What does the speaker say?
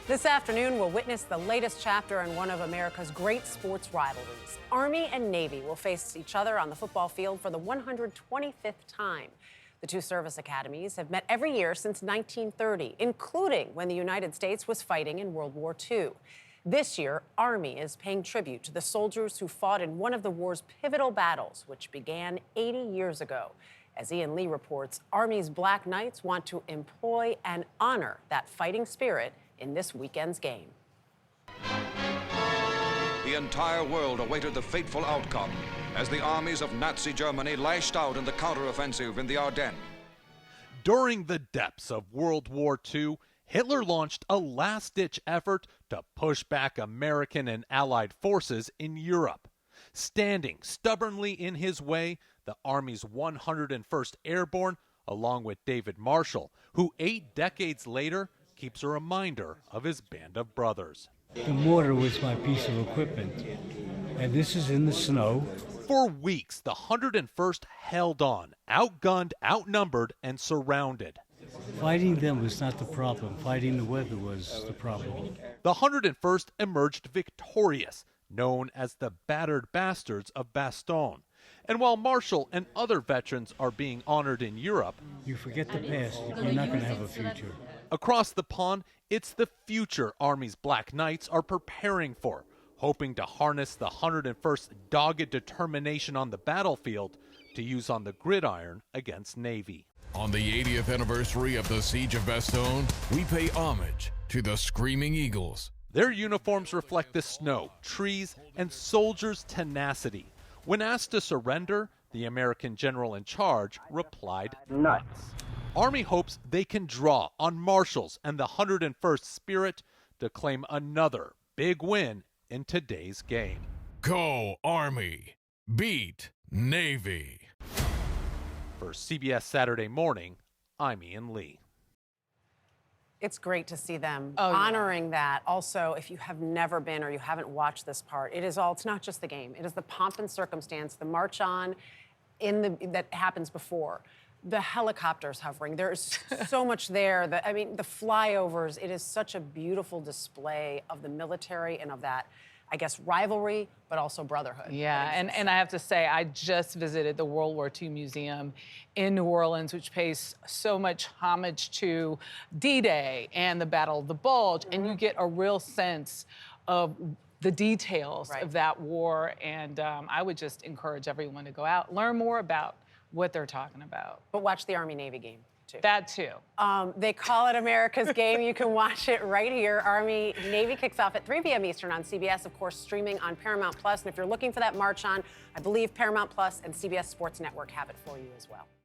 This afternoon, we'll witness the latest chapter in one of America's great sports rivalries. Army and Navy will face each other on the football field for the 125th time. The two service academies have met every year since 1930, including when the United States was fighting in World War II. This year, Army is paying tribute to the soldiers who fought in one of the war's pivotal battles, which began 80 years ago. As Ian Lee reports, Army's Black Knights want to employ and honor that fighting spirit in this weekend's game. The entire world awaited the fateful outcome as the armies of Nazi Germany lashed out in the counteroffensive in the Ardennes. During the depths of World War II, Hitler launched a last-ditch effort to push back American and Allied forces in Europe. Standing stubbornly in his way, the Army's 101st Airborne, along with David Marshall, who 8 decades later keeps a reminder of his band of brothers. The mortar was my piece of equipment, and this is in the snow. For weeks, the 101st held on, outgunned, outnumbered, and surrounded. Fighting them was not the problem. Fighting the weather was the problem. The 101st emerged victorious, known as the Battered Bastards of Bastogne. And while Marshall and other veterans are being honored in Europe, You forget the past, you're not going to have a future. across the pond, it's the future Army's Black Knights are preparing for, hoping to harness the 101st dogged determination on the battlefield to use on the gridiron against Navy. On the 80th anniversary of the Siege of Bastogne, we pay homage to the Screaming Eagles. Their uniforms reflect the snow, trees, and soldiers' tenacity. When asked to surrender, the American general in charge replied, "Nuts." Army hopes they can draw on Marshall's and the 101st spirit to claim another big win in today's game. Go Army! Beat Navy! For CBS Saturday Morning, I'm Ian Lee. It's great to see them Oh, yeah. honoring that. Also, if you have never been or you haven't watched this part, it's not just the game. It is the pomp and circumstance, the march on that happens before. The helicopters hovering. There's so much there. The flyovers. It is such a beautiful display of the military and of that, I guess, rivalry, but also brotherhood. Yeah, and I have to say, I just visited the World War II Museum in New Orleans, which pays so much homage to D-Day and the Battle of the Bulge, and you get a real sense of the details of that war. And I would just encourage everyone to go out, learn more about what they're talking about. But watch the Army-Navy game, too. That, too. They call it America's game. You can watch it right here. Army-Navy kicks off at 3 p.m. Eastern on CBS, of course, streaming on Paramount+. And if you're looking for that march on, I believe Paramount+ and CBS Sports Network have it for you as well.